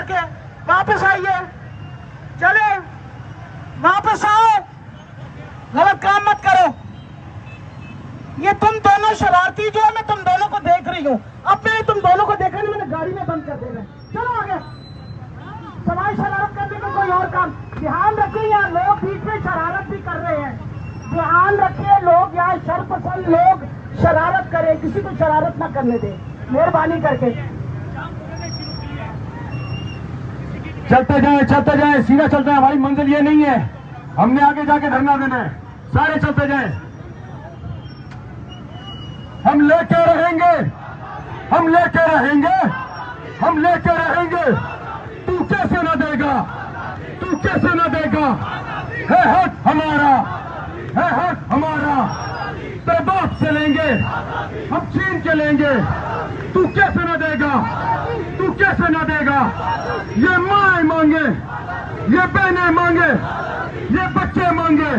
करके वापस आइए, चले वापस आओ, गलत काम मत करो। ये तुम दोनों शरारती जो है, मैं तुम दोनों को देख रही हूँ, अब मैं तुम दोनों को देखा नहीं, मैंने गाड़ी में बंद कर देना। चलो आगे, सवाई शरारत करने का कोई और काम। ध्यान रखिए, यहाँ लोग बीच में शरारत भी कर रहे हैं, ध्यान रखिए, लोग यहाँ शरपसंद लोग शरारत करें, किसी को शरारत ना करने दे, मेहरबानी करके। चलते जाए, सीधा चलते हैं, हमारी मंजिल ये नहीं है, हमने आगे जाके धरना देना है, सारे चलते जाए। हम लेके रहेंगे, हम लेके रहेंगे, हम लेके रहेंगे। तू कैसे न देगा, तू कैसे न देगा, है हक हमारा, है हक हमारा, तेरे बाप से लेंगे, हम छीन के लेंगे। तू कैसे न देगा, तू कैसे न देगा। ये माएं मांगे, ये बहनें मांगे, ये बच्चे मांगे,